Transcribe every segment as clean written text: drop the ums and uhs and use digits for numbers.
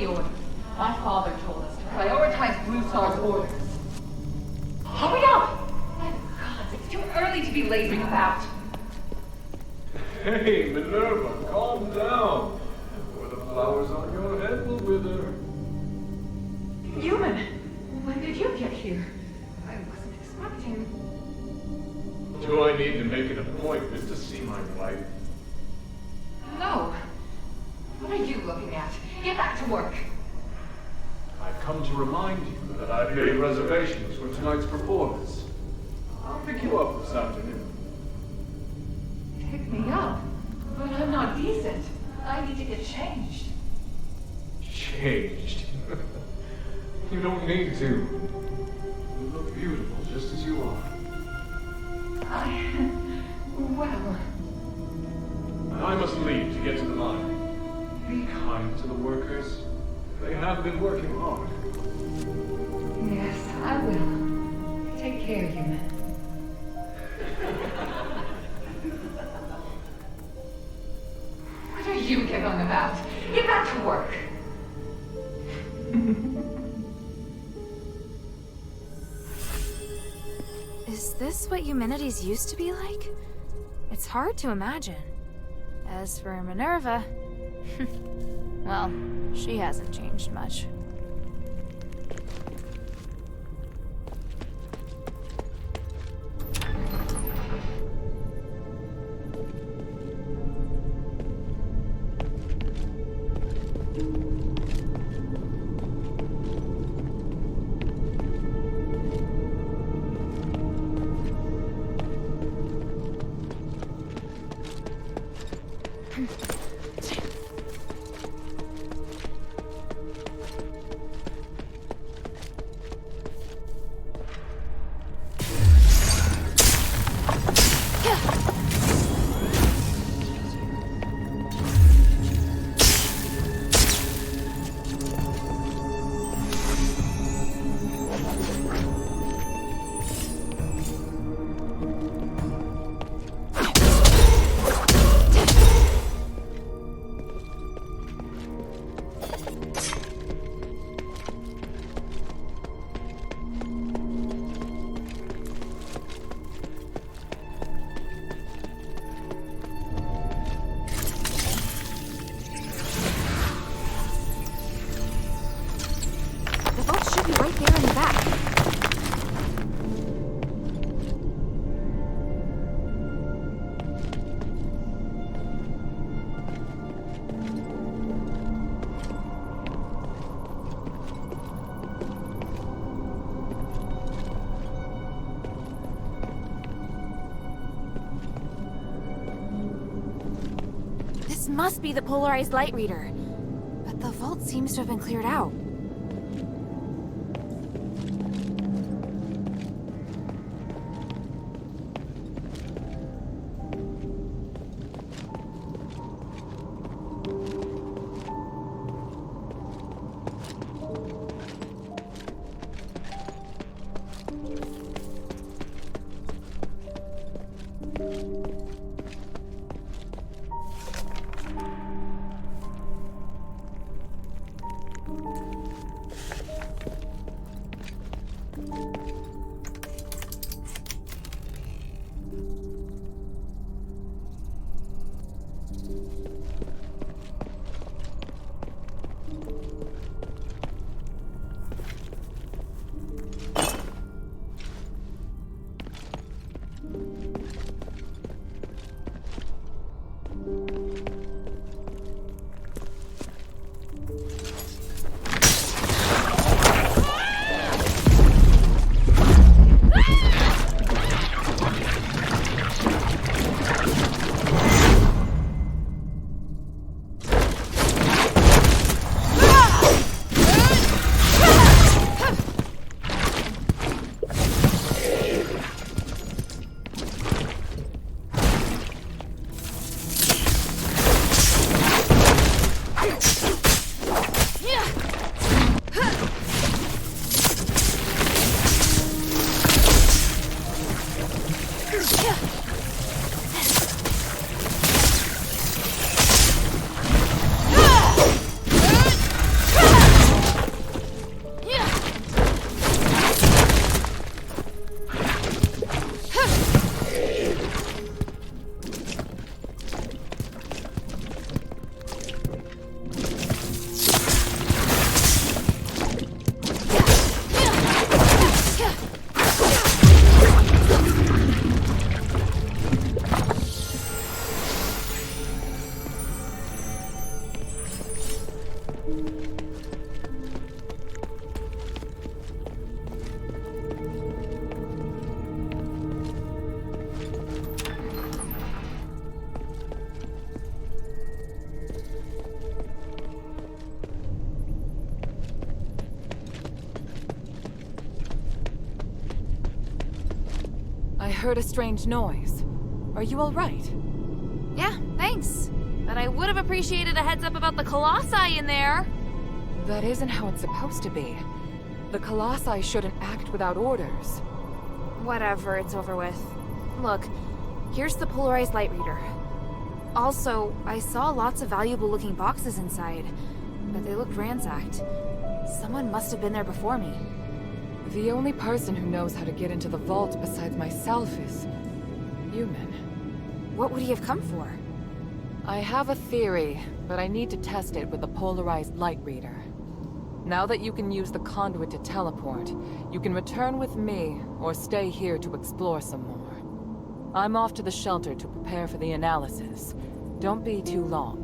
the order. My father told us to prioritize Blue Star's orders. Hurry up! My God, it's too early to be lazing about. Hey, Minerva, calm down. Or the flowers on your head will wither. Human, when did you get here? I wasn't expecting... Do I need to make an appointment to see my wife? No. What are you looking at? Get back to work. I've come to remind you that I've made reservations for tonight's performance. I'll pick you up this afternoon. Pick me up? But I'm not decent. I need to get changed. Changed? You don't need to. You look beautiful just as you are. Well... I must leave to get to the mine. Be kind to the workers. They have been working hard. Yes, I will. Take care, human. What are you giggling about? Get back to work. Is this what humanities used to be like? It's hard to imagine. As for Minerva, well, she hasn't changed much. This must be the polarized light reader. But the vault seems to have been cleared out. heard a strange noise. Are you alright? Yeah, thanks. But I would have appreciated a heads up about the colossi in there. That isn't how it's supposed to be. The colossi shouldn't act without orders. Whatever, it's over with. Look, here's the polarized light reader. Also, I saw lots of valuable looking boxes inside, but they looked ransacked. Someone must have been there before me. The only person who knows how to get into the vault besides myself is... human. What would he have come for? I have a theory, but I need to test it with the polarized light reader. Now that you can use the conduit to teleport, you can return with me, or stay here to explore some more. I'm off to the shelter to prepare for the analysis. Don't be too long.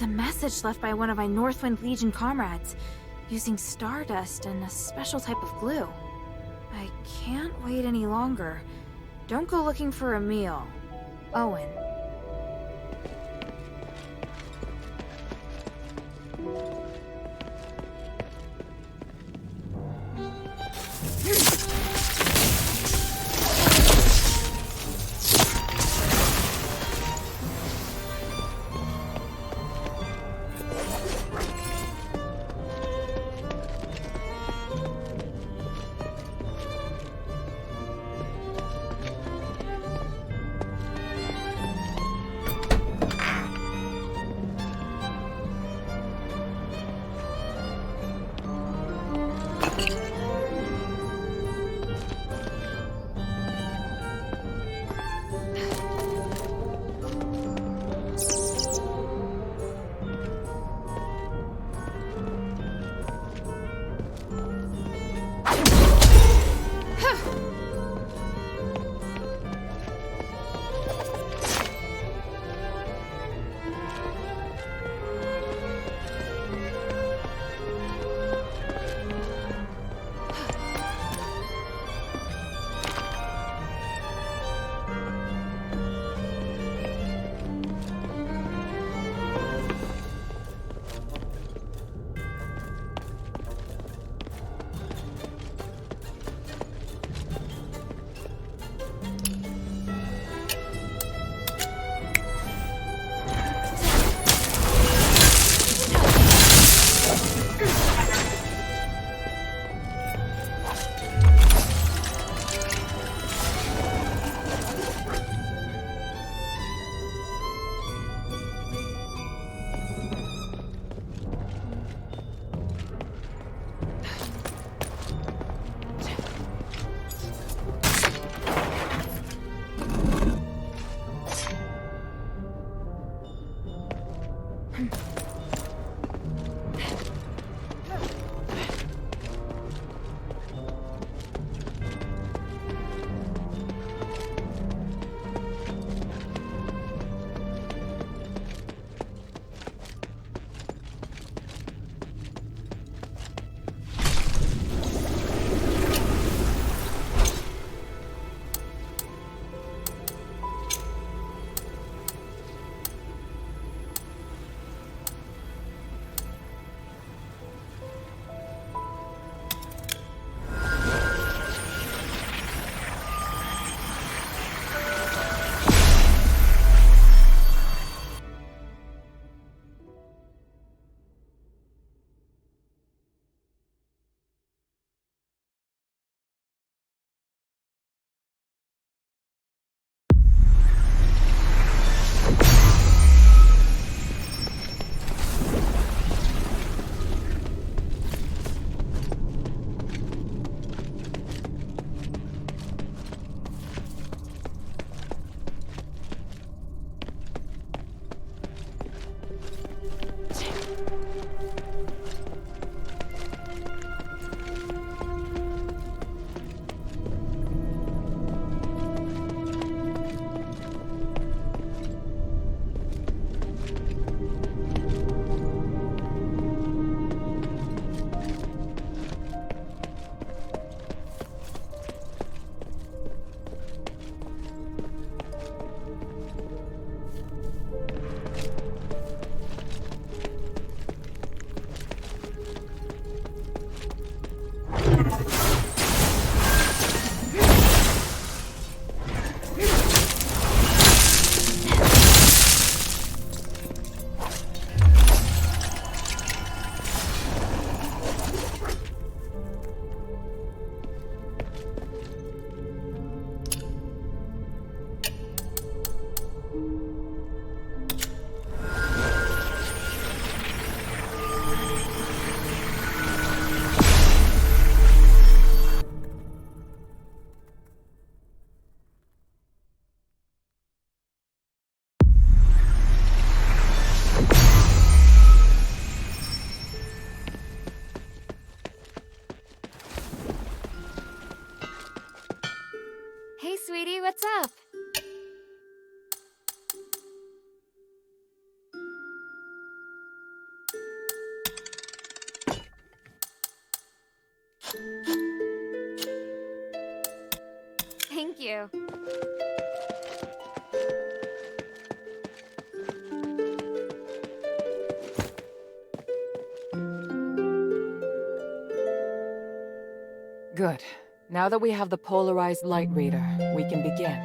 It's a message left by one of my Northwind Legion comrades, using stardust and a special type of glue. I can't wait any longer. Don't go looking for a meal. Owen. sweetie, what's up? Thank you. Good. Now that we have the polarized light reader, we can begin.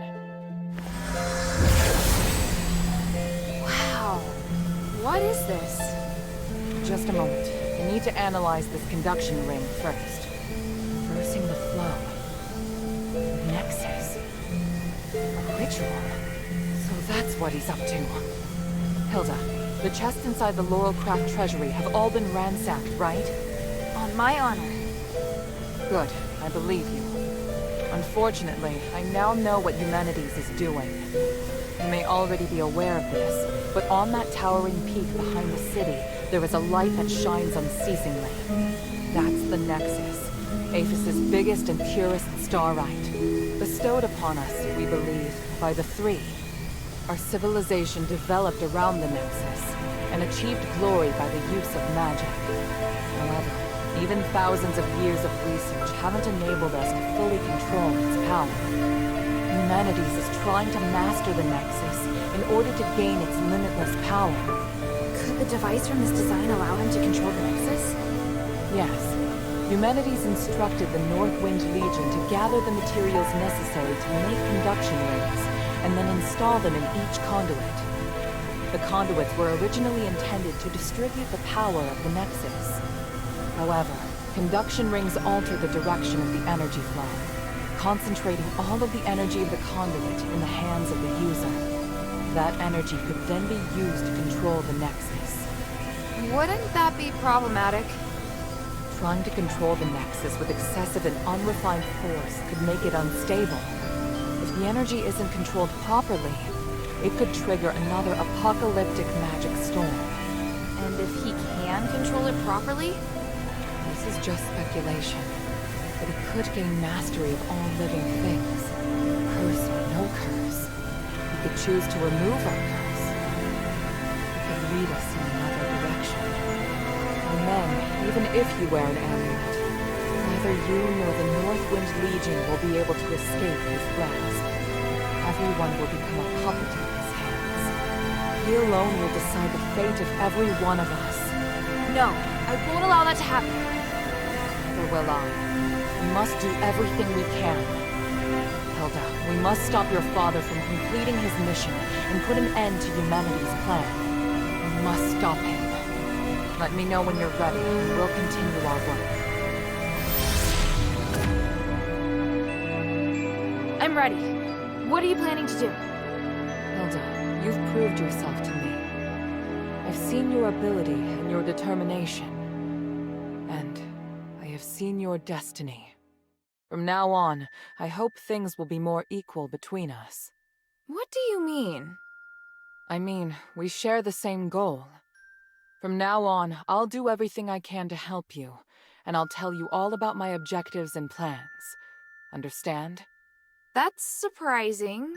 Wow. What is this? Just a moment. I need to analyze this conduction ring first. Reversing the flow. Nexus. A ritual. So that's what he's up to. Hilda, the chests inside the Laurelcraft treasury have all been ransacked, right? On my honor. Good. I believe you. Unfortunately, I now know what Humanities is doing. You may already be aware of this, but on that towering peak behind the city, there is a light that shines unceasingly. That's the Nexus, Aphis's biggest and purest starlight, bestowed upon us, we believe, by the Three. Our civilization developed around the Nexus, and achieved glory by the use of magic. However, even thousands of years of research haven't enabled us to fully control its power. Humanities is trying to master the Nexus in order to gain its limitless power. Could the device from this design allow him to control the Nexus? Yes. Humanities instructed the Northwind Legion to gather the materials necessary to make conduction rings, and then install them in each conduit. The conduits were originally intended to distribute the power of the Nexus. However, conduction rings alter the direction of the energy flow, concentrating all of the energy of the conduit in the hands of the user. That energy could then be used to control the Nexus. Wouldn't that be problematic? Trying to control the Nexus with excessive and unrefined force could make it unstable. If the energy isn't controlled properly, it could trigger another apocalyptic magic storm. And if he can control it properly? This is just speculation, but it could gain mastery of all living things, curse or no curse. We could choose to remove our curse. It could lead us in another direction. And then, even if you wear an amulet, neither you nor the Northwind Legion will be able to escape his grasp. Everyone will become a puppet in his hands. He alone will decide the fate of every one of us. No, I won't allow that to happen. Neither will I. We must do everything we can. Hilda, we must stop your father from completing his mission and put an end to humanity's plan. We must stop him. Let me know when you're ready, and we'll continue our work. I'm ready. What are you planning to do? Hilda, you've proved yourself to me. I've seen your ability and your determination. And I have seen your destiny. From now on, I hope things will be more equal between us. What do you mean? I mean, we share the same goal. From now on, I'll do everything I can to help you, and I'll tell you all about my objectives and plans. Understand? That's surprising.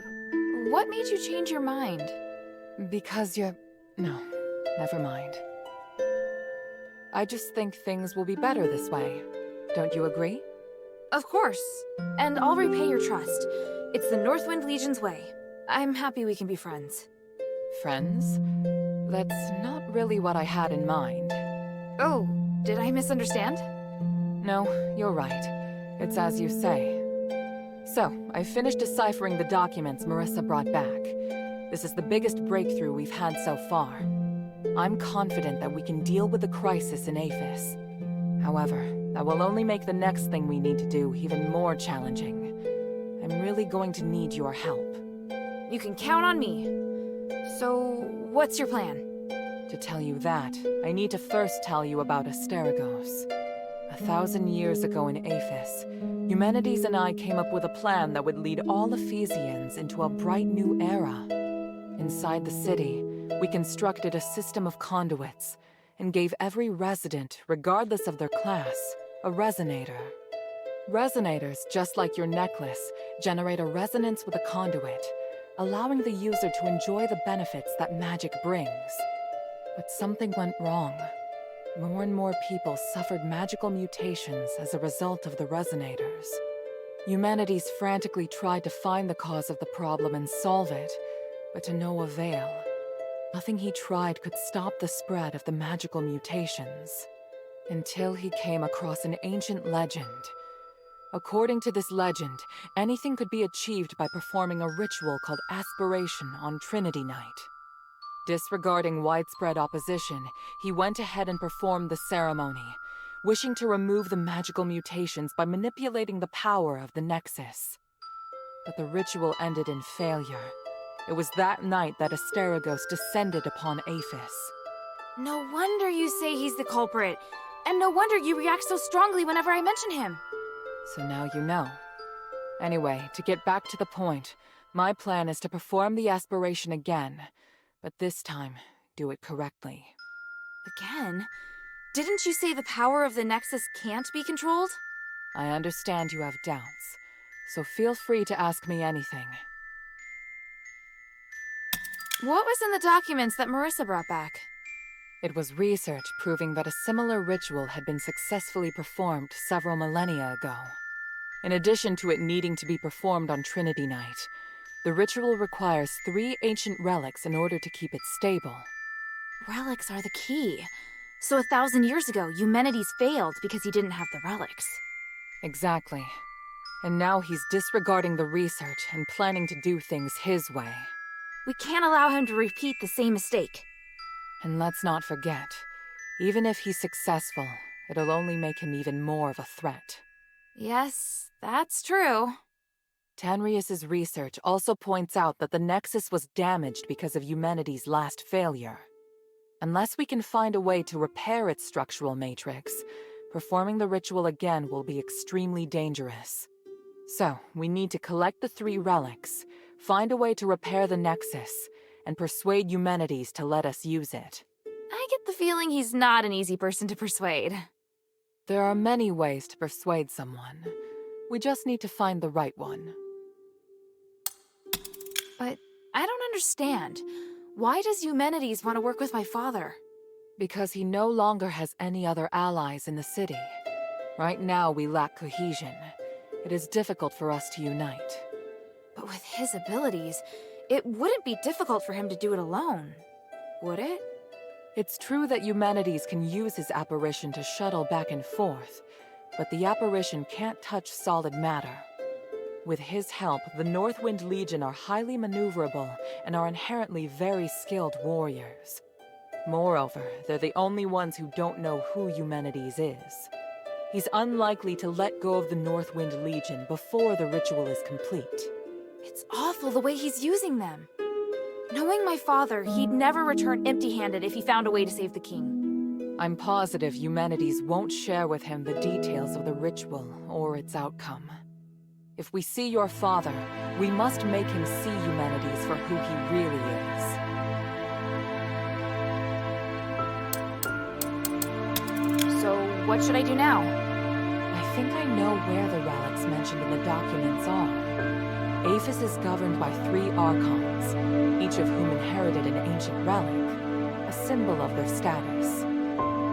What made you change your mind? Because you're... No, never mind. I just think things will be better this way. Don't you agree? Of course. And I'll repay your trust. It's the Northwind Legion's way. I'm happy we can be friends. Friends? That's not really what I had in mind. Oh, did I misunderstand? No, you're right. It's as you say. So, I finished deciphering the documents Marissa brought back. This is the biggest breakthrough we've had so far. I'm confident that we can deal with the crisis in Aphis. However, that will only make the next thing we need to do even more challenging. I'm really going to need your help. You can count on me. So, what's your plan? To tell you that, I need to first tell you about Asterigos. 1,000 years ago in Aphis, Humanities and I came up with a plan that would lead all Ephesians into a bright new era. Inside the city, we constructed a system of conduits and gave every resident, regardless of their class, a resonator. Resonators, just like your necklace, generate a resonance with a conduit, allowing the user to enjoy the benefits that magic brings. But something went wrong. More and more people suffered magical mutations as a result of the resonators. Humanities frantically tried to find the cause of the problem and solve it, but to no avail. Nothing he tried could stop the spread of the magical mutations. Until he came across an ancient legend. According to this legend, anything could be achieved by performing a ritual called aspiration on Trinity Night. Disregarding widespread opposition, he went ahead and performed the ceremony, wishing to remove the magical mutations by manipulating the power of the Nexus. But the ritual ended in failure. It was that night that Asterigos descended upon Aphis. No wonder you say he's the culprit. And no wonder you react so strongly whenever I mention him. So now you know. Anyway, to get back to the point, my plan is to perform the aspiration again, but this time, do it correctly. Again? Didn't you say the power of the Nexus can't be controlled? I understand you have doubts, so feel free to ask me anything. What was in the documents that Marissa brought back? It was research proving that a similar ritual had been successfully performed several millennia ago. In addition to it needing to be performed on Trinity Night, the ritual requires 3 ancient relics in order to keep it stable. Relics are the key. So 1,000 years ago, Humanities failed because he didn't have the relics. Exactly. And now he's disregarding the research and planning to do things his way. We can't allow him to repeat the same mistake. And let's not forget, even if he's successful, it'll only make him even more of a threat. Yes, that's true. Tanrius's research also points out that the Nexus was damaged because of Humanity's last failure. Unless we can find a way to repair its structural matrix, performing the ritual again will be extremely dangerous. So, we need to collect the 3 relics, find a way to repair the Nexus, and persuade Humanities to let us use it. I get the feeling he's not an easy person to persuade. There are many ways to persuade someone. We just need to find the right one. But I don't understand. Why does Humanities want to work with my father? Because he no longer has any other allies in the city. Right now, we lack cohesion. It is difficult for us to unite. But with his abilities, it wouldn't be difficult for him to do it alone, would it? It's true that Humanities can use his apparition to shuttle back and forth, but the apparition can't touch solid matter. With his help, the Northwind Legion are highly maneuverable and are inherently very skilled warriors. Moreover, they're the only ones who don't know who Humanities is. He's unlikely to let go of the Northwind Legion before the ritual is complete. It's awful the way he's using them. Knowing my father, he'd never return empty-handed if he found a way to save the king. I'm positive Humanities won't share with him the details of the ritual or its outcome. If we see your father, we must make him see Humanities for who he really is. So, what should I do now? I think I know where the relics mentioned in the documents are. Aphis is governed by 3 Archons, each of whom inherited an ancient relic, a symbol of their status.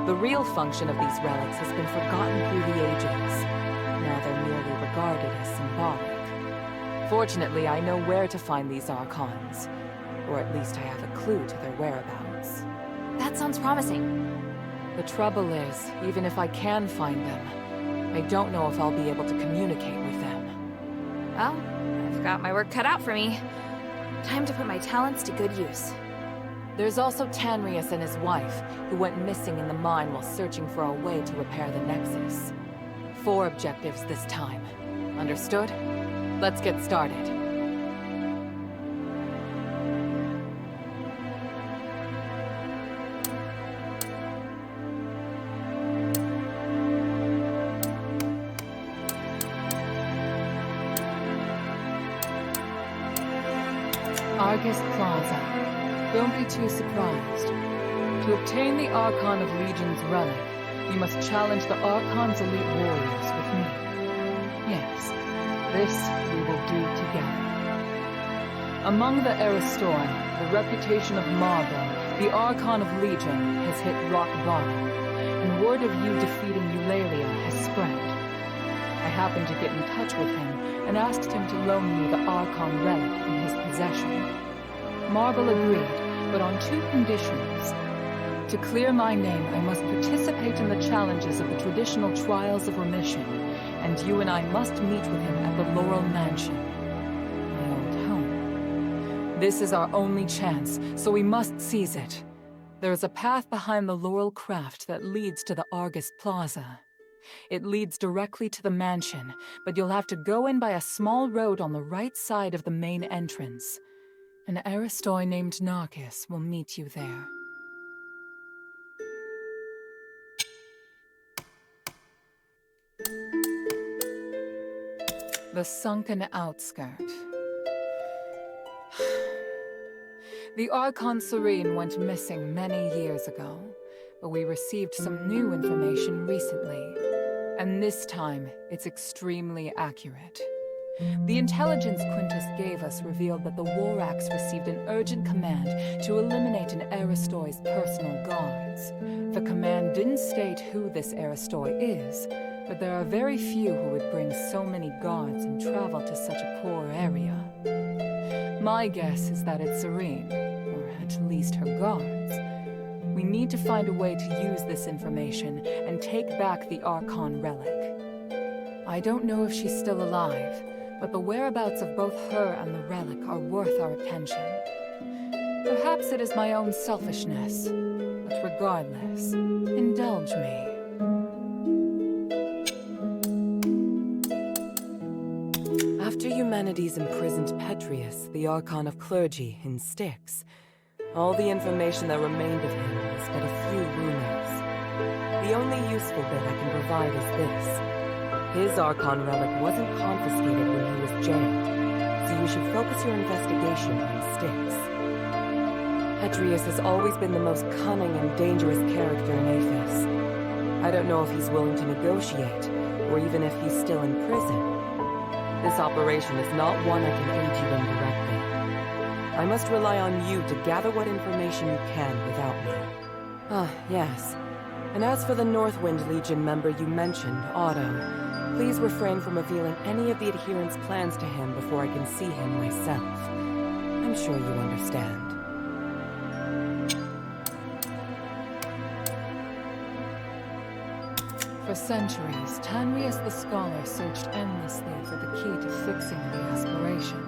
The real function of these relics has been forgotten through the ages. Now they're merely regarded as symbolic. Fortunately, I know where to find these Archons, or at least I have a clue to their whereabouts. That sounds promising. The trouble is, even if I can find them, I don't know if I'll be able to communicate with them. Well, I've got my work cut out for me. Time to put my talents to good use. There's also Tanrius and his wife, who went missing in the mine while searching for a way to repair the Nexus. 4 objectives this time. Understood? Let's get started. Argus Plaza. Don't be too surprised. To obtain the Archon of Legion's relic, you must challenge the Archon's elite warriors with me. This we will do together. Among the Aristoi, the reputation of Marble, the Archon of Legion, has hit rock bottom, and word of you defeating Eulalia has spread. I happened to get in touch with him and asked him to loan me the Archon relic in his possession. Marble agreed, but on 2 conditions. To clear my name, I must participate in the challenges of the traditional trials of remission, and you and I must meet with him at the Laurel Mansion, my old home. This is our only chance, so we must seize it. There is a path behind the Laurel Craft that leads to the Argus Plaza. It leads directly to the mansion, but you'll have to go in by a small road on the right side of the main entrance. An Aristoi named Narcus will meet you there. The sunken outskirt. The Archon Serene went missing many years ago, but we received some new information recently. And this time, it's extremely accurate. The intelligence Quintus gave us revealed that the Warax received an urgent command to eliminate an Aristoi's personal guards. The command didn't state who this Aristoi is, but there are very few who would bring so many guards and travel to such a poor area. My guess is that it's Serene, or at least her guards. We need to find a way to use this information and take back the Archon relic. I don't know if she's still alive, but the whereabouts of both her and the relic are worth our attention. Perhaps it is my own selfishness, but regardless, indulge me. After humanity's imprisoned Petrius, the Archon of Clergy, in Styx, all the information that remained of him is but a few rumors. The only useful bit I can provide is this. His Archon relic wasn't confiscated when he was jailed, so you should focus your investigation on Styx. Petrius has always been the most cunning and dangerous character in Aphis. I don't know if he's willing to negotiate, or even if he's still in prison. This operation is not one I can aid you in directly. I must rely on you to gather what information you can without me. Ah, yes. And as for the Northwind Legion member you mentioned, Otto, please refrain from revealing any of the adherents' plans to him before I can see him myself. I'm sure you understand. For centuries, Tanrius the Scholar searched endlessly for the key to fixing the aspiration.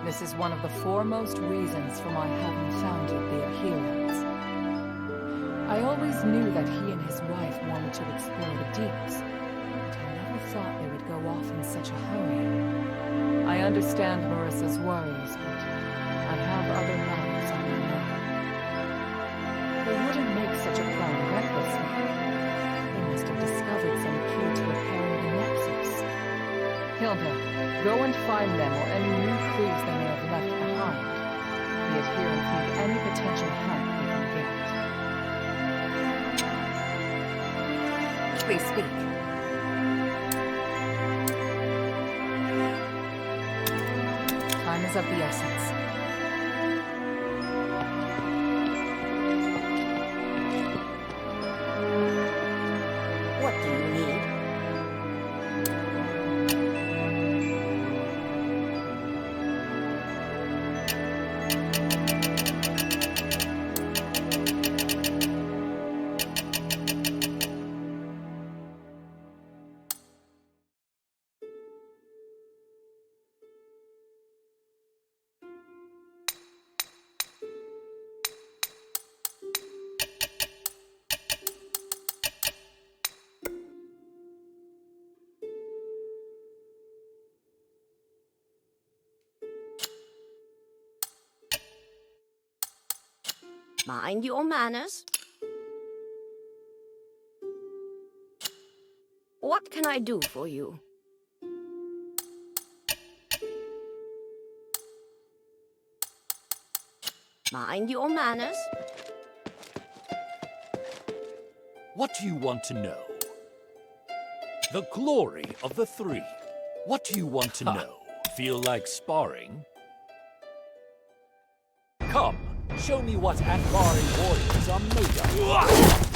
This is one of the foremost reasons for my having founded the Adherents. I always knew that he and his wife wanted to explore the deeps, but I never thought they would go off in such a hurry. I understand Marissa's worries, but I have other matters on my mind. They wouldn't make such a plan recklessly. They must have discovered some key to repairing the Nexus. Hilda, go and find them or any new clues they may have left behind. The Adherents need any potential help they can get. Please speak. Time is of the essence. What do you need? Mind your manners. What can I do for you? Mind your manners. What do you want to know? The glory of the three. What do you want to know? Feel like sparring? Come, show me what Akbari warriors are made of.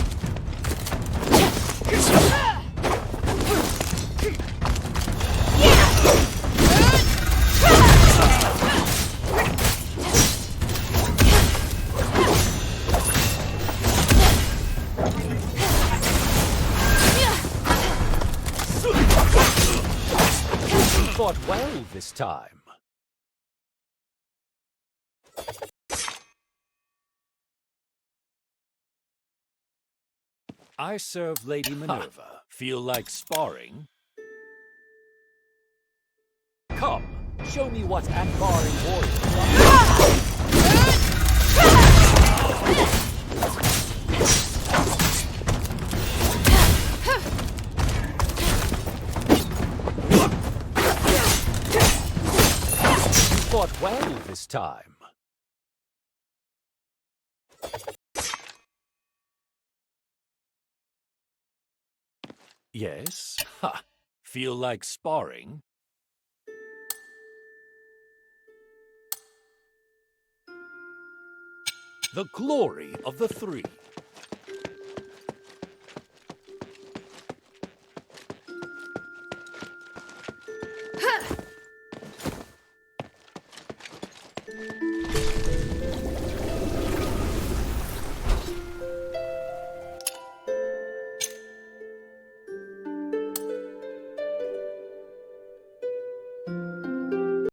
Fought well this time. I serve Lady Minerva. Feel like sparring? Come, show me what Akbari warriors are. Fought well this time. Yes? Ha! Feel like sparring? The glory of the three.